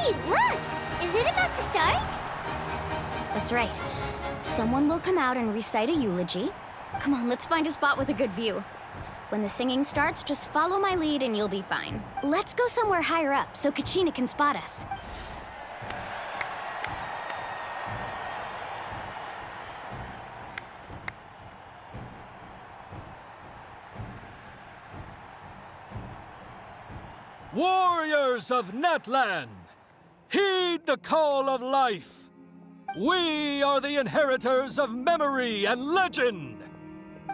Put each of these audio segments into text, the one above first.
Hey, look! Is it about to start? That's right. Someone will come out and recite a eulogy. Come on, let's find a spot with a good view. When the singing starts, just follow my lead and you'll be fine. Let's go somewhere higher up so Kachina can spot us. Warriors of Natlan, heed the call of life. We are the inheritors of memory and legend.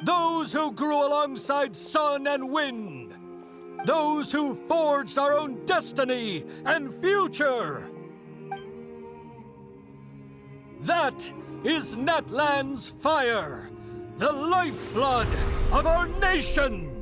Those who grew alongside sun and wind. Those who forged our own destiny and future. That is Natlan's fire, the lifeblood of our nation.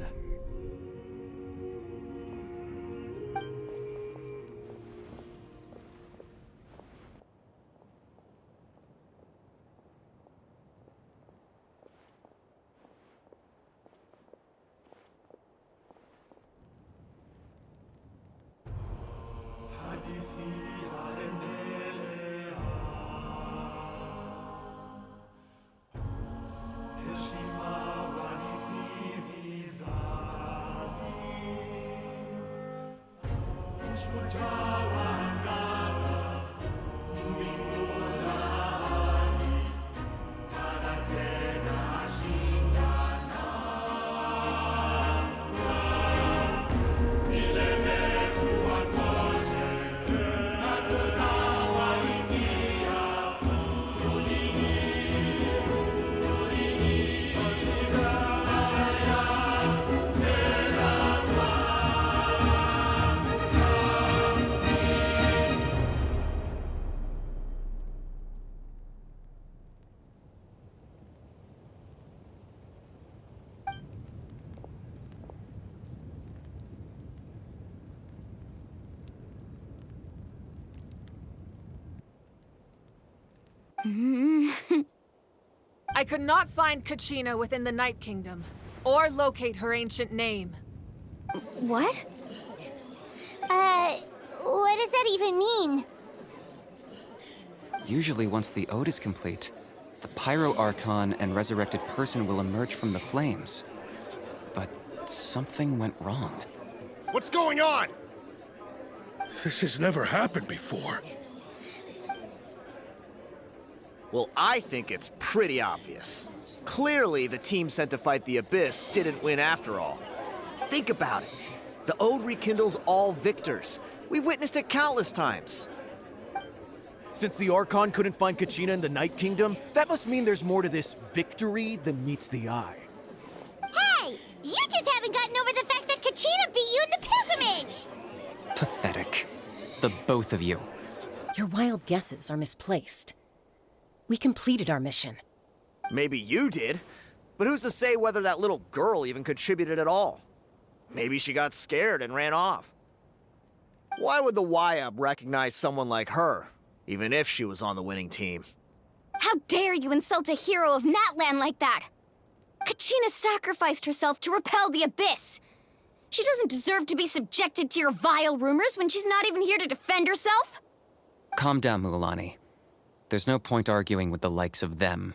I could not find Kachina within the Night Kingdom, or locate her ancient name. What? What does that even mean? Usually once the ode is complete, the Pyro Archon and resurrected person will emerge from the flames. But something went wrong. What's going on? This has never happened before. Well, I think it's pretty obvious. Clearly, the team sent to fight the Abyss didn't win after all. Think about it. The Ode rekindles all victors. We've witnessed it countless times. Since the Archon couldn't find Kachina in the Night Kingdom, that must mean there's more to this victory than meets the eye. Hey! You just haven't gotten over the fact that Kachina beat you in the pilgrimage! Pathetic. The both of you. Your wild guesses are misplaced. We completed our mission. Maybe you did, but who's to say whether that little girl even contributed at all? Maybe she got scared and ran off. Why would the YUB recognize someone like her, even if she was on the winning team? How dare you insult a hero of Natlan like that? Kachina sacrificed herself to repel the Abyss. She doesn't deserve to be subjected to your vile rumors when she's not even here to defend herself. Calm down, Mualani. There's no point arguing with the likes of them.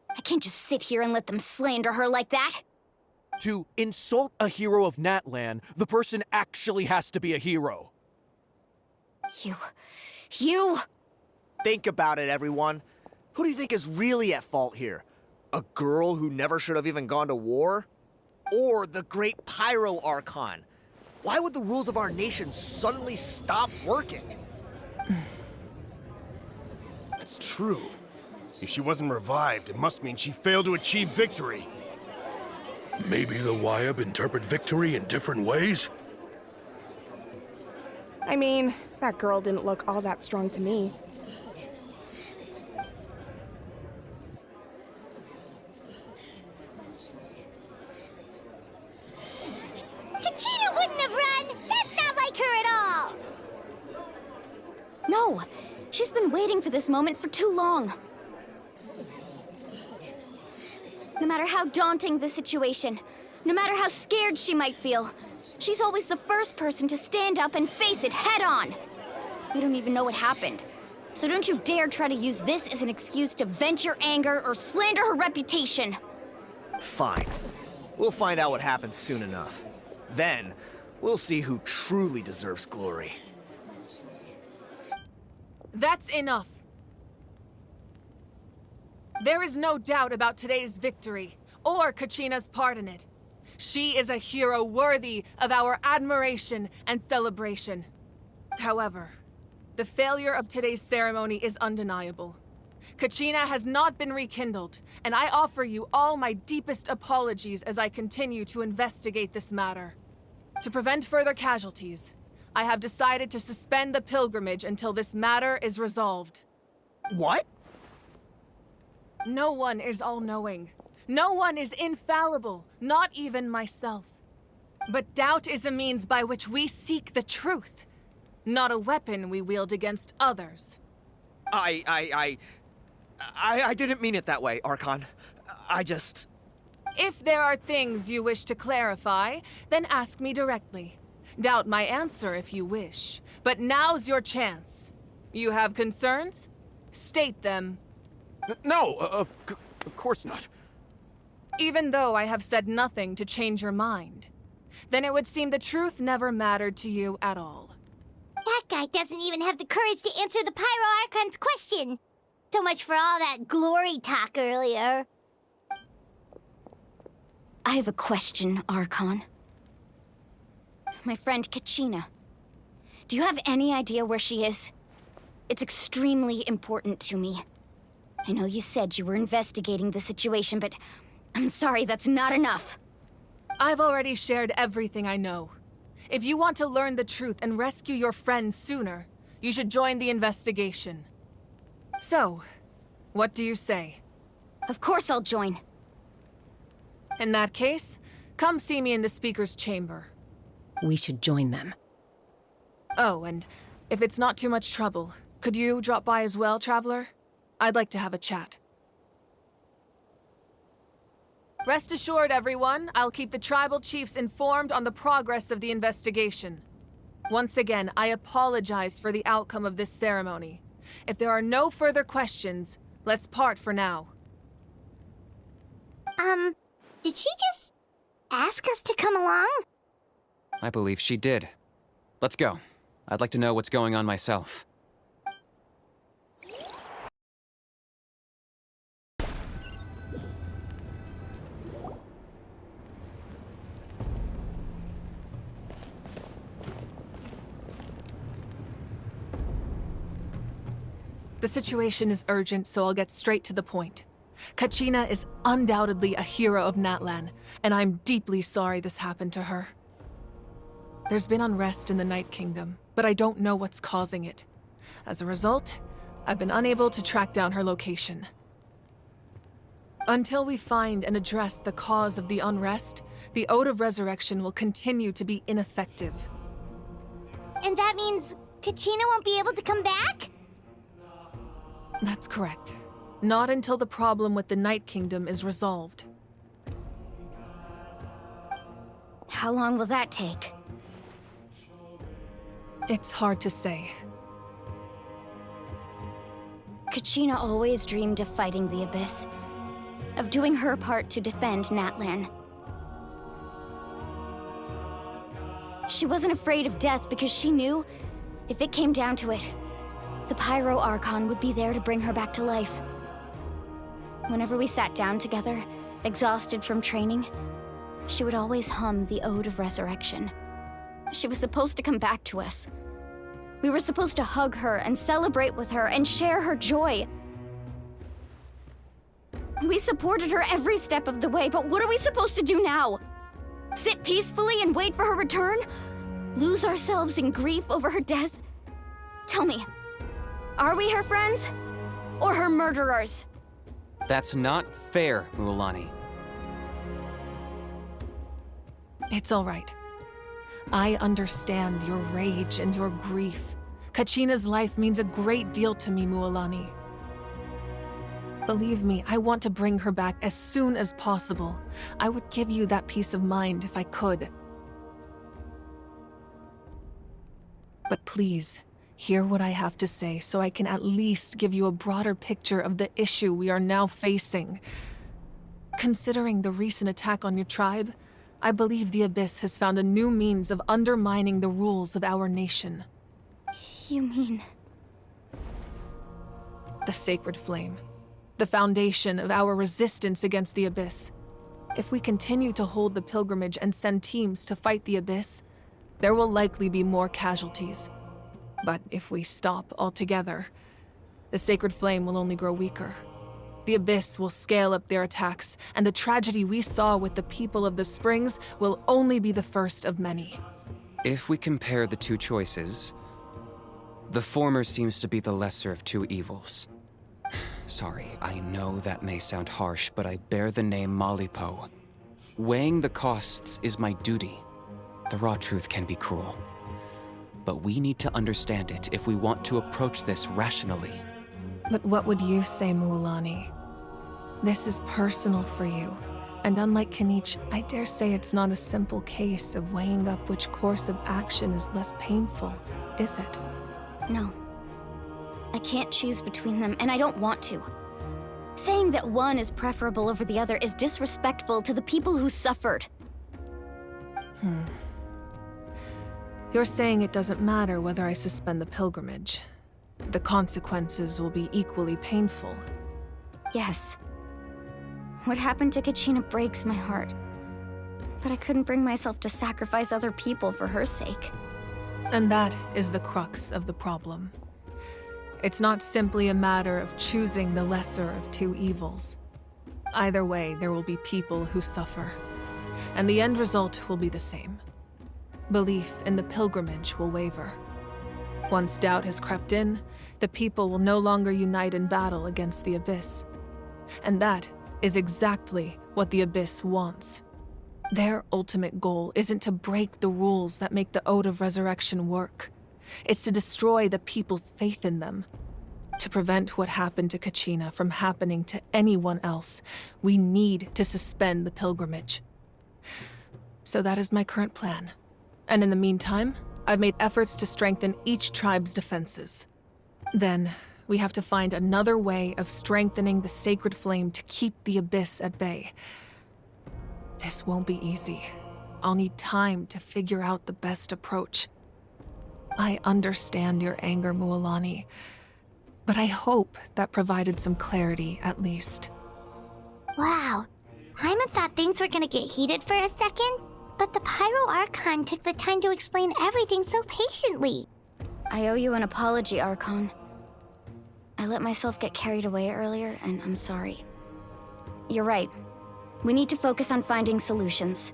I can't just sit here and let them slander her like that. To insult a hero of Natlan, the person actually has to be a hero. You... Think about it, everyone. Who do you think is really at fault here? A girl who never should have even gone to war? Or the great Pyro Archon? Why would the rules of our nation suddenly stop working? That's true. If she wasn't revived, it must mean she failed to achieve victory. Maybe the YUB interpret victory in different ways? I mean, that girl didn't look all that strong to me. Kachina wouldn't have run! That's not like her at all! No, she's been waiting for this moment for too long. No matter how daunting the situation, no matter how scared she might feel, she's always the first person to stand up and face it head on. We don't even know what happened. So don't you dare try to use this as an excuse to vent your anger or slander her reputation. Fine. We'll find out what happens soon enough. Then, we'll see who truly deserves glory. That's enough. There is no doubt about today's victory, or Kachina's part in it. She is a hero worthy of our admiration and celebration. However, the failure of today's ceremony is undeniable. Kachina has not been rekindled, and I offer you all my deepest apologies as I continue to investigate this matter. To prevent further casualties, I have decided to suspend the pilgrimage until this matter is resolved. What? No one is all-knowing. No one is infallible, not even myself. But doubt is a means by which we seek the truth, not a weapon we wield against others. I didn't mean it that way, Archon. I just... If there are things you wish to clarify, then ask me directly. Doubt my answer if you wish. But now's your chance. You have concerns? State them. No, of course not. Even though I have said nothing to change your mind, then it would seem the truth never mattered to you at all. That guy doesn't even have the courage to answer the Pyro Archon's question. So much for all that glory talk earlier. I have a question, Archon. My friend Kachina. Do you have any idea where she is? It's extremely important to me. I know you said you were investigating the situation, but I'm sorry, that's not enough. I've already shared everything I know. If you want to learn the truth and rescue your friend sooner, you should join the investigation. So, what do you say? Of course I'll join. In that case, come see me in the speaker's chamber. We should join them. Oh, and if it's not too much trouble, could you drop by as well, Traveler? I'd like to have a chat. Rest assured, everyone, I'll keep the tribal chiefs informed on the progress of the investigation. Once again, I apologize for the outcome of this ceremony. If there are no further questions, let's part for now. Did she just ask us to come along? I believe she did. Let's go. I'd like to know what's going on myself. The situation is urgent, so I'll get straight to the point. Kachina is undoubtedly a hero of Natlan, and I'm deeply sorry this happened to her. There's been unrest in the Night Kingdom, but I don't know what's causing it. As a result, I've been unable to track down her location. Until we find and address the cause of the unrest, the Ode of Resurrection will continue to be ineffective. And that means Kachina won't be able to come back? That's correct. Not until the problem with the Night Kingdom is resolved. How long will that take? It's hard to say. Kachina always dreamed of fighting the Abyss. Of doing her part to defend Natlan. She wasn't afraid of death because she knew, if it came down to it, the Pyro Archon would be there to bring her back to life. Whenever we sat down together, exhausted from training, she would always hum the Ode of Resurrection. She was supposed to come back to us. We were supposed to hug her and celebrate with her and share her joy. We supported her every step of the way, but what are we supposed to do now? Sit peacefully and wait for her return? Lose ourselves in grief over her death? Tell me, are we her friends? Or her murderers? That's not fair, Mualani. It's all right. I understand your rage and your grief. Kachina's life means a great deal to me, Mualani. Believe me, I want to bring her back as soon as possible. I would give you that peace of mind if I could. But please, Hear what I have to say so I can at least give you a broader picture of the issue we are now facing. Considering the recent attack on your tribe, I believe the Abyss has found a new means of undermining the rules of our nation. You mean... The Sacred Flame. The foundation of our resistance against the Abyss. If we continue to hold the pilgrimage and send teams to fight the Abyss, there will likely be more casualties. But if we stop altogether, the Sacred Flame will only grow weaker. The Abyss will scale up their attacks, and the tragedy we saw with the people of the Springs will only be the first of many. If we compare the two choices, the former seems to be the lesser of two evils. Sorry, I know that may sound harsh, but I bear the name Malipo. Weighing the costs is my duty. The raw truth can be cruel. But we need to understand it if we want to approach this rationally. But what would you say, Mualani? This is personal for you. And unlike Kinich, I dare say it's not a simple case of weighing up which course of action is less painful, is it? No. I can't choose between them, and I don't want to. Saying that one is preferable over the other is disrespectful to the people who suffered. You're saying it doesn't matter whether I suspend the pilgrimage. The consequences will be equally painful. Yes. What happened to Kachina breaks my heart. But I couldn't bring myself to sacrifice other people for her sake. And that is the crux of the problem. It's not simply a matter of choosing the lesser of two evils. Either way, there will be people who suffer. And the end result will be the same. Belief in the pilgrimage will waver. Once doubt has crept in, the people will no longer unite in battle against the Abyss. And that is exactly what the Abyss wants. Their ultimate goal isn't to break the rules that make the Ode of Resurrection work. It's to destroy the people's faith in them. To prevent what happened to Kachina from happening to anyone else, we need to suspend the pilgrimage. So that is my current plan. And in the meantime, I've made efforts to strengthen each tribe's defenses. Then, we have to find another way of strengthening the Sacred Flame to keep the Abyss at bay. This won't be easy. I'll need time to figure out the best approach. I understand your anger, Mualani, but I hope that provided some clarity, at least. Wow. Hyman thought things were gonna get heated for a second, but the Pyro Archon took the time to explain everything so patiently. I owe you an apology, Archon. I let myself get carried away earlier, and I'm sorry. You're right. We need to focus on finding solutions.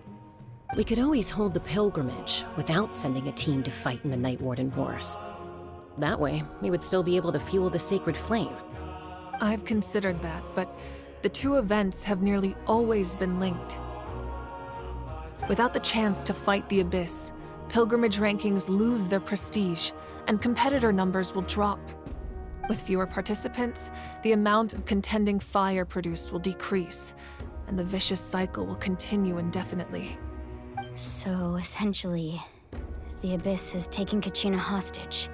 We could always hold the pilgrimage without sending a team to fight in the Night Warden Wars. That way, we would still be able to fuel the Sacred Flame. I've considered that, but the two events have nearly always been linked. Without the chance to fight the Abyss, pilgrimage rankings lose their prestige, and competitor numbers will drop. With fewer participants, the amount of contending fire produced will decrease, and the vicious cycle will continue indefinitely. So, essentially, the Abyss has taken Kachina hostage.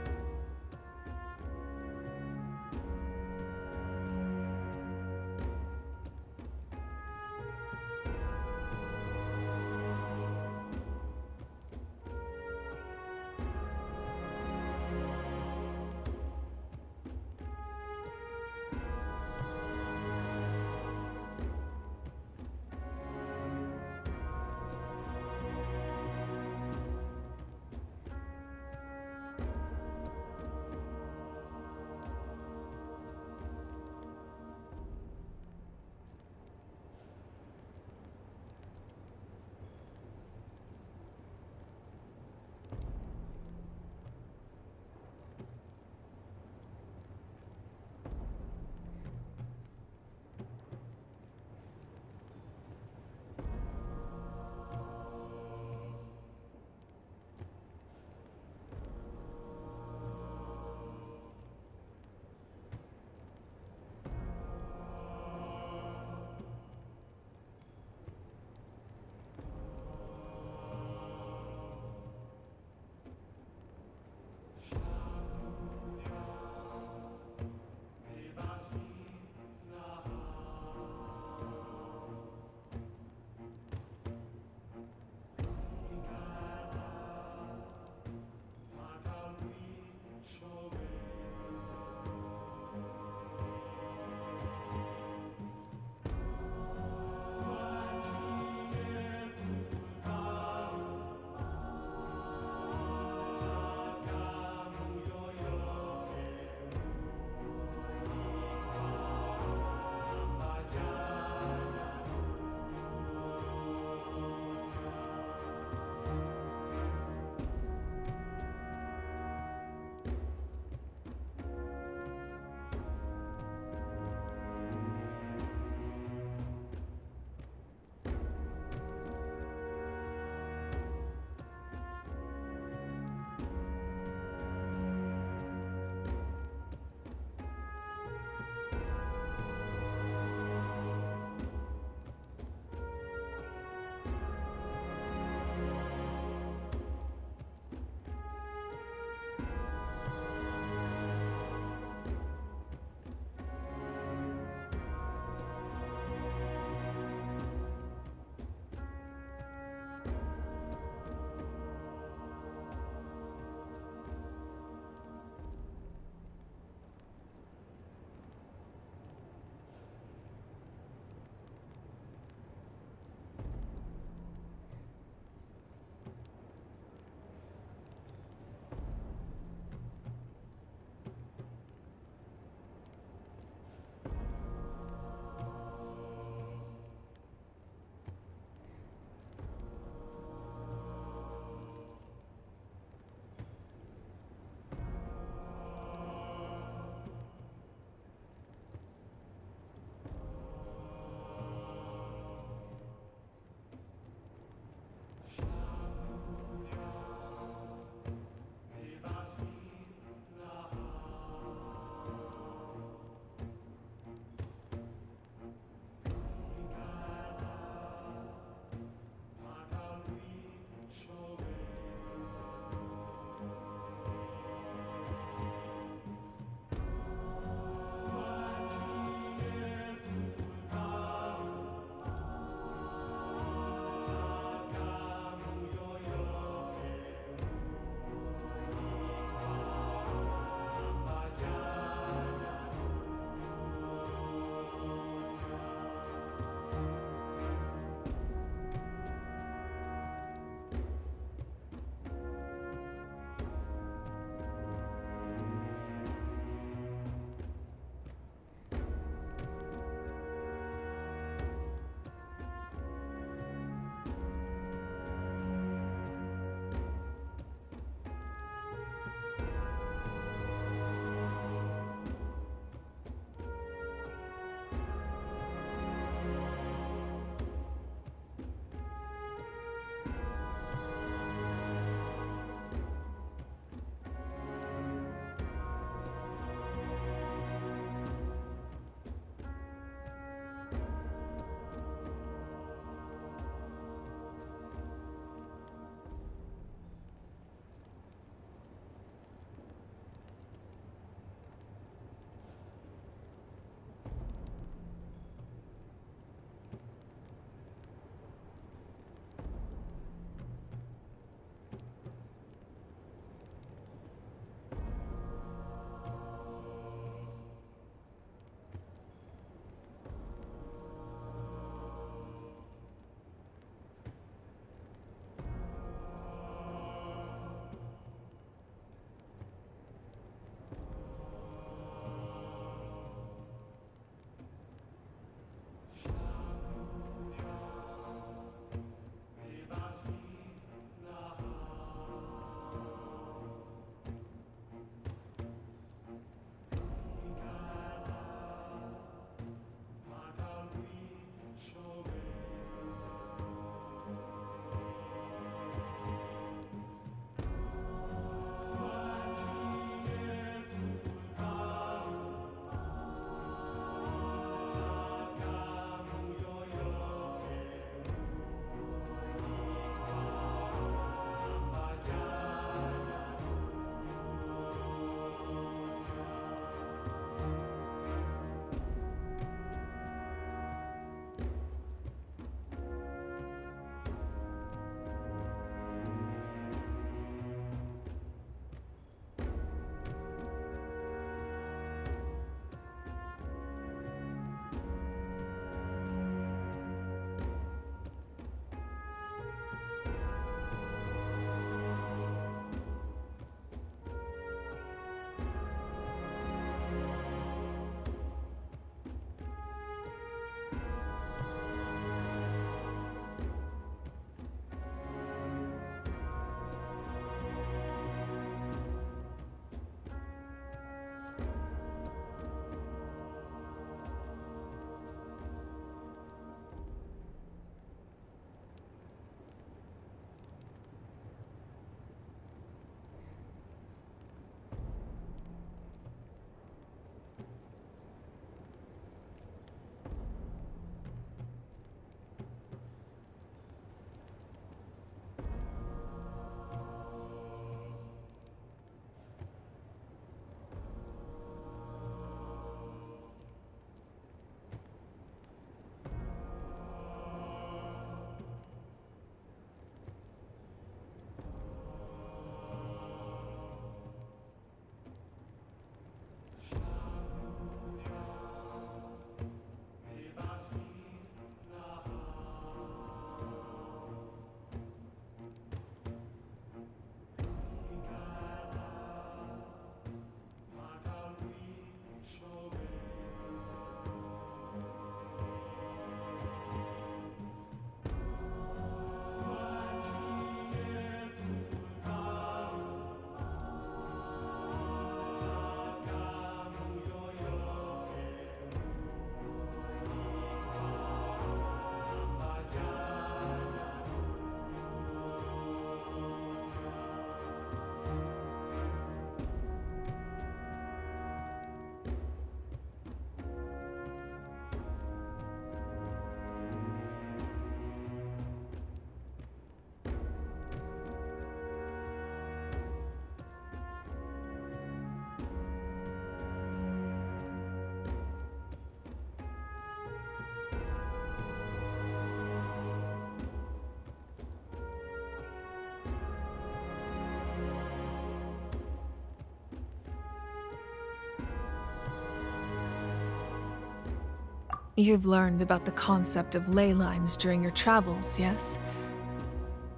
You've learned about the concept of ley lines during your travels, yes?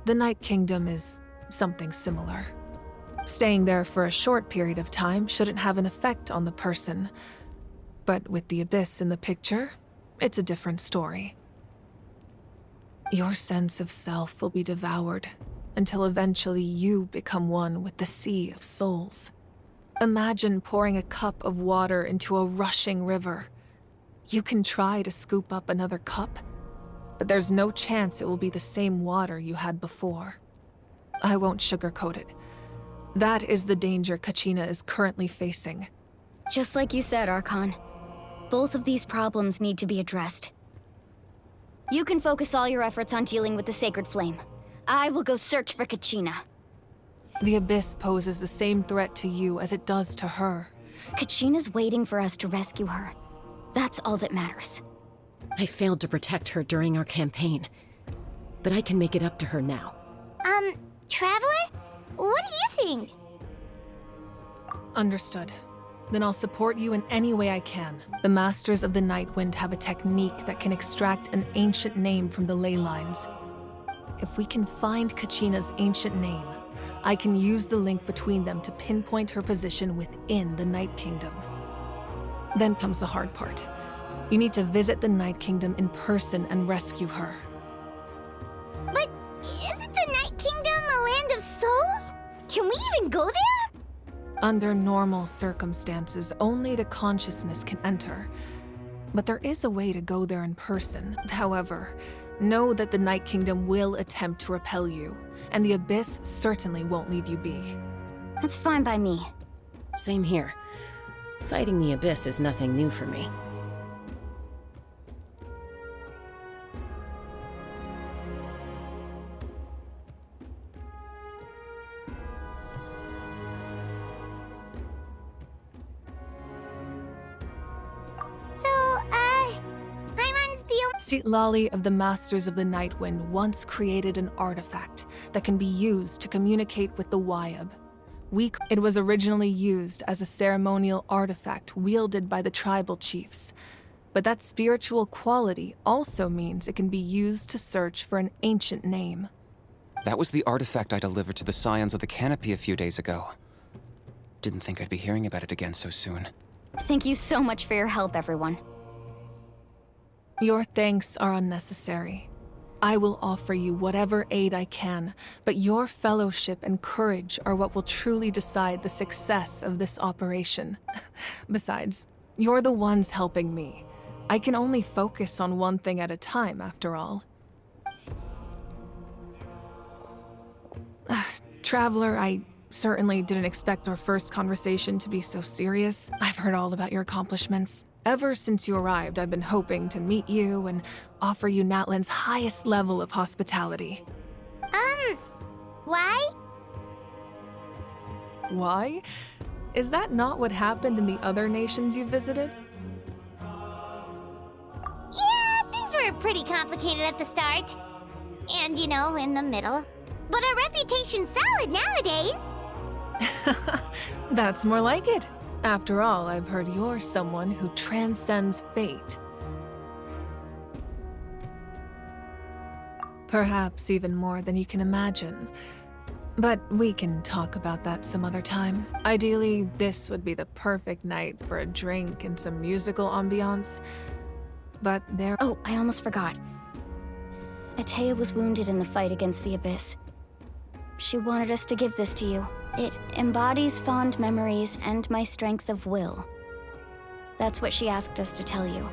The Night Kingdom is something similar. Staying there for a short period of time shouldn't have an effect on the person. But with the Abyss in the picture, it's a different story. Your sense of self will be devoured until eventually you become one with the Sea of Souls. Imagine pouring a cup of water into a rushing river. You can try to scoop up another cup, but there's no chance it will be the same water you had before. I won't sugarcoat it. That is the danger Kachina is currently facing. Just like you said, Archon. Both of these problems need to be addressed. You can focus all your efforts on dealing with the Sacred Flame. I will go search for Kachina. The Abyss poses the same threat to you as it does to her. Kachina's waiting for us to rescue her. That's all that matters. I failed to protect her during our campaign, but I can make it up to her now. Traveler? What do you think? Understood. Then I'll support you in any way I can. The Masters of the Nightwind have a technique that can extract an ancient name from the ley lines. If we can find Kachina's ancient name, I can use the link between them to pinpoint her position within the Night Kingdom. Then comes the hard part. You need to visit the Night Kingdom in person and rescue her. But isn't the Night Kingdom a land of souls? Can we even go there? Under normal circumstances, only the consciousness can enter. But there is a way to go there in person. However, know that the Night Kingdom will attempt to repel you, and the Abyss certainly won't leave you be. That's fine by me. Same here. Fighting the Abyss is nothing new for me. Lali of the Masters of the Nightwind once created an artifact that can be used to communicate with the Wyab. It was originally used as a ceremonial artifact wielded by the tribal chiefs, but that spiritual quality also means it can be used to search for an ancient name. That was the artifact I delivered to the Scions of the Canopy a few days ago. Didn't think I'd be hearing about it again so soon. Thank you so much for your help, everyone. Your thanks are unnecessary. I will offer you whatever aid I can, but your fellowship and courage are what will truly decide the success of this operation. Besides, you're the ones helping me. I can only focus on one thing at a time, after all. Traveler, I certainly didn't expect our first conversation to be so serious. I've heard all about your accomplishments. Ever since you arrived, I've been hoping to meet you and offer you Natlan's highest level of hospitality. Why? Why? Is that not what happened in the other nations you visited? Yeah, things were pretty complicated at the start. And, in the middle. But our reputation's solid nowadays. That's more like it. After all, I've heard you're someone who transcends fate. Perhaps even more than you can imagine. But we can talk about that some other time. Ideally, this would be the perfect night for a drink and some musical ambiance. But there— Oh, I almost forgot. Atea was wounded in the fight against the Abyss. She wanted us to give this to you. It embodies fond memories and my strength of will. That's what she asked us to tell you.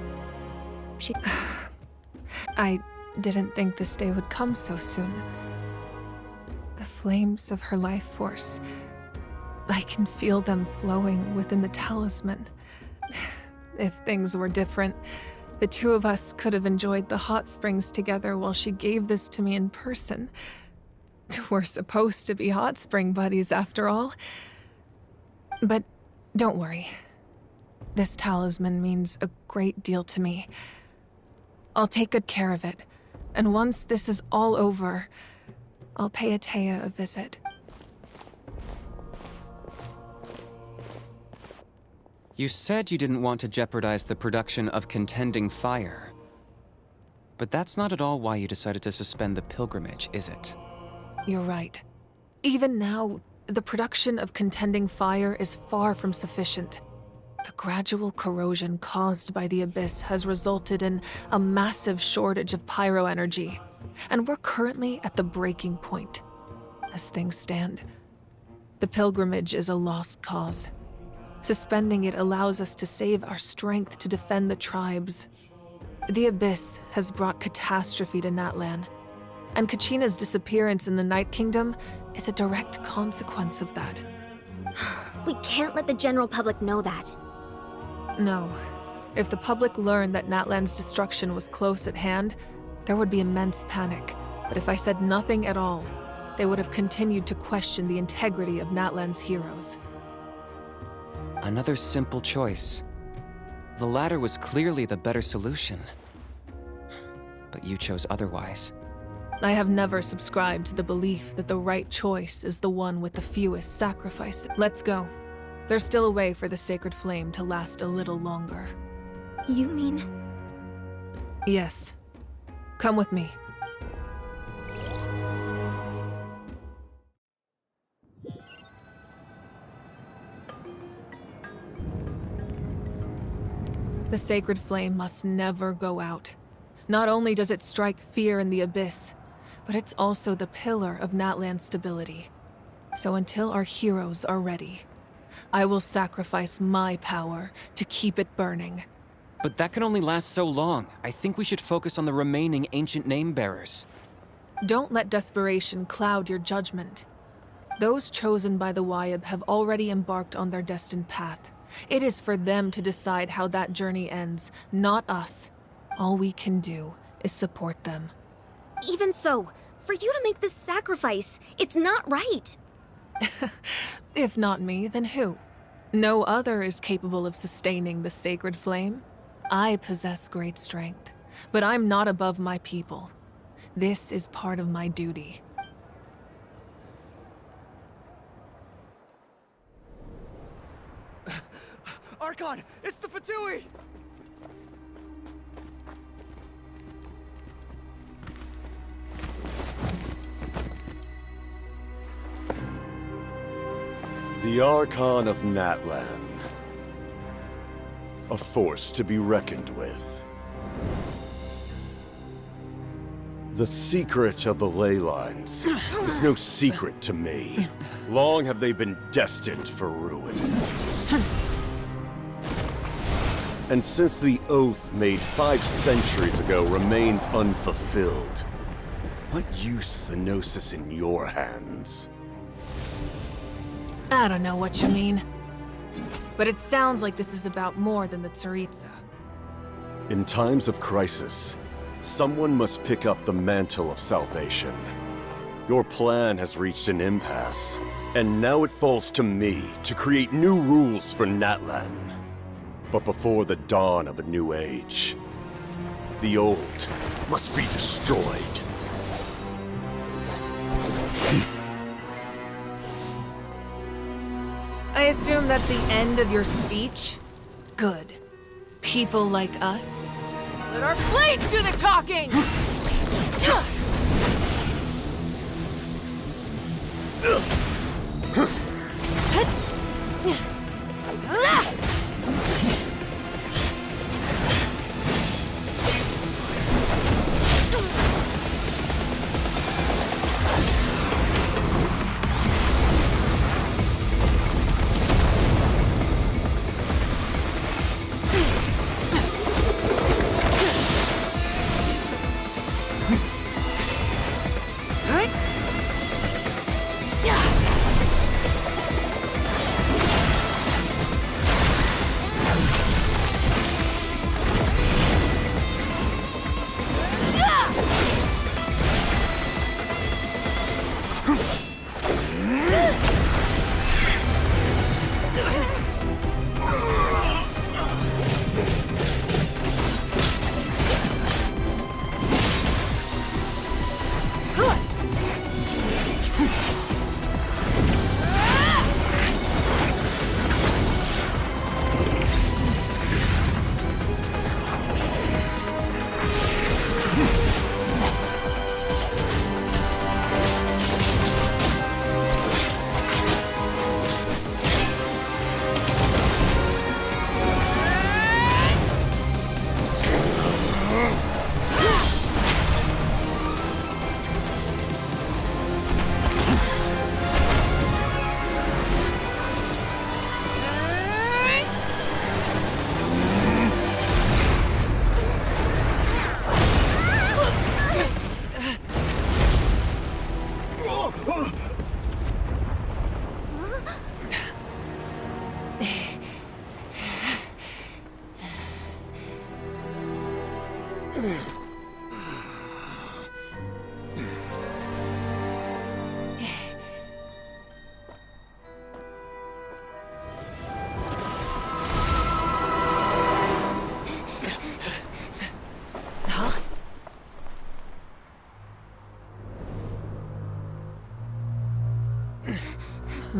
I didn't think this day would come so soon. The flames of her life force. I can feel them flowing within the talisman. If things were different, the two of us could have enjoyed the hot springs together while she gave this to me in person. We're supposed to be hot spring buddies, after all. But don't worry. This talisman means a great deal to me. I'll take good care of it, and once this is all over, I'll pay Atea a visit. You said you didn't want to jeopardize the production of contending fire. But that's not at all why you decided to suspend the pilgrimage, is it? You're right. Even now, the production of contending fire is far from sufficient. The gradual corrosion caused by the abyss has resulted in a massive shortage of pyro energy, and we're currently at the breaking point. As things stand, the pilgrimage is a lost cause. Suspending it allows us to save our strength to defend the tribes. The abyss has brought catastrophe to Natlan, and Kachina's disappearance in the Night Kingdom is a direct consequence of that. We can't let the general public know that. No. If the public learned that Natlan's destruction was close at hand, there would be immense panic. But if I said nothing at all, they would have continued to question the integrity of Natlan's heroes. Another simple choice. The latter was clearly the better solution. But you chose otherwise. I have never subscribed to the belief that the right choice is the one with the fewest sacrifices. Let's go. There's still a way for the sacred flame to last a little longer. You mean? Yes. Come with me. The sacred flame must never go out. Not only does it strike fear in the abyss, but it's also the pillar of Natlan's stability. So until our heroes are ready, I will sacrifice my power to keep it burning. But that can only last so long. I think we should focus on the remaining ancient name-bearers. Don't let desperation cloud your judgment. Those chosen by the Wayab have already embarked on their destined path. It is for them to decide how that journey ends, not us. All we can do is support them. Even so, for you to make this sacrifice, it's not right. If not me, then who? No other is capable of sustaining the sacred flame. I possess great strength, but I'm not above my people. This is part of my duty. Archon, it's the Fatui! The Archon of Natlan. A force to be reckoned with. The secret of the ley lines is no secret to me. Long have they been destined for ruin. And since the oath made 5 centuries ago remains unfulfilled, what use is the Gnosis in your hands? I don't know what you mean. But it sounds like this is about more than the Tsaritsa. In times of crisis, someone must pick up the mantle of salvation. Your plan has reached an impasse, and now it falls to me to create new rules for Natlan. But before the dawn of a new age, the old must be destroyed. I assume that's the end of your speech? Good. People like us, let our blades do the talking!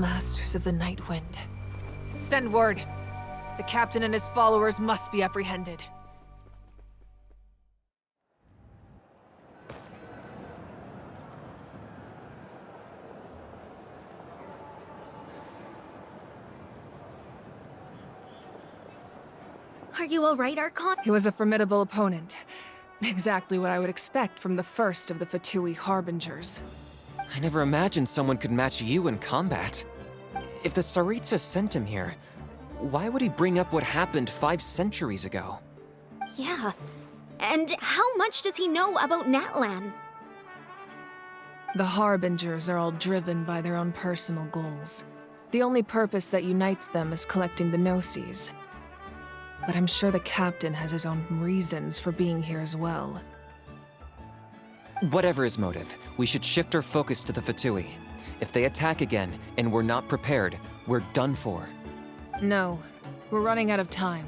Masters of the Night Wind. Send word. The captain and his followers must be apprehended. Are you all right, Archon? He was a formidable opponent. Exactly what I would expect from the first of the Fatui Harbingers. I never imagined someone could match you in combat. If the Tsaritsa sent him here, why would he bring up what happened 5 centuries ago? Yeah. And how much does he know about Natlan? The Harbingers are all driven by their own personal goals. The only purpose that unites them is collecting the Gnosis. But I'm sure the captain has his own reasons for being here as well. Whatever his motive, we should shift our focus to the Fatui. If they attack again, and we're not prepared, we're done for. No, we're running out of time.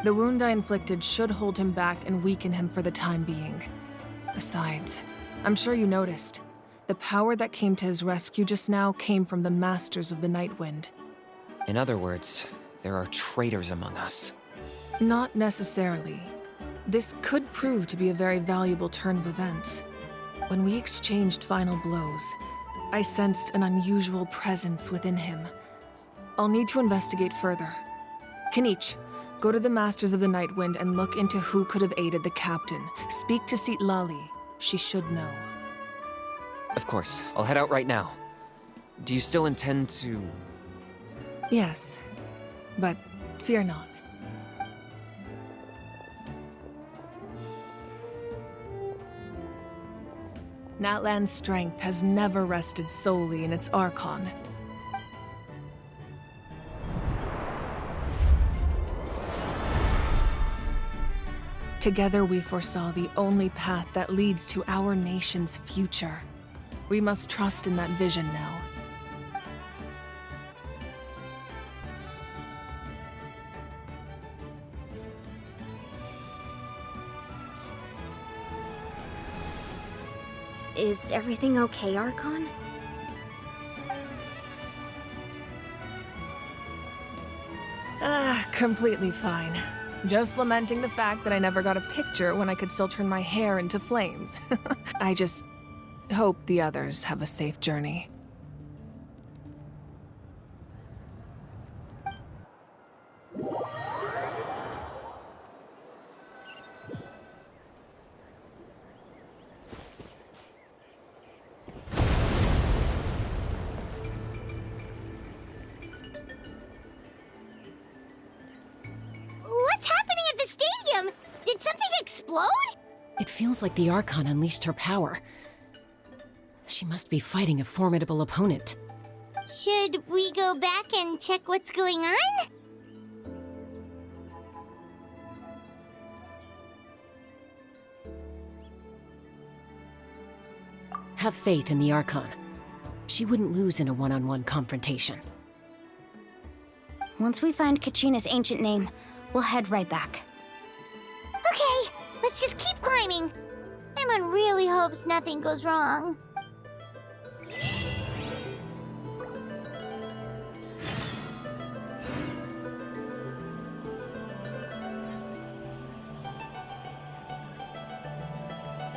The wound I inflicted should hold him back and weaken him for the time being. Besides, I'm sure you noticed, the power that came to his rescue just now came from the Masters of the Night Wind. In other words, there are traitors among us. Not necessarily. This could prove to be a very valuable turn of events. When we exchanged final blows, I sensed an unusual presence within him. I'll need to investigate further. Kanich, go to the Masters of the Night Wind and look into who could have aided the captain. Speak to Sitlali. She should know. Of course, I'll head out right now. Do you still intend to... Yes, but fear not. Natlan's strength has never rested solely in its Archon. Together we foresaw the only path that leads to our nation's future. We must trust in that vision now. Is everything okay, Archon? Completely fine. Just lamenting the fact that I never got a picture when I could still turn my hair into flames. I just hope the others have a safe journey. What's happening at the stadium? Did something explode? It feels like the Archon unleashed her power. She must be fighting a formidable opponent. Should we go back and check what's going on? Have faith in the Archon. She wouldn't lose in a one-on-one confrontation. Once we find Kachina's ancient name, we'll head right back. Okay, let's just keep climbing. Emon really hopes nothing goes wrong.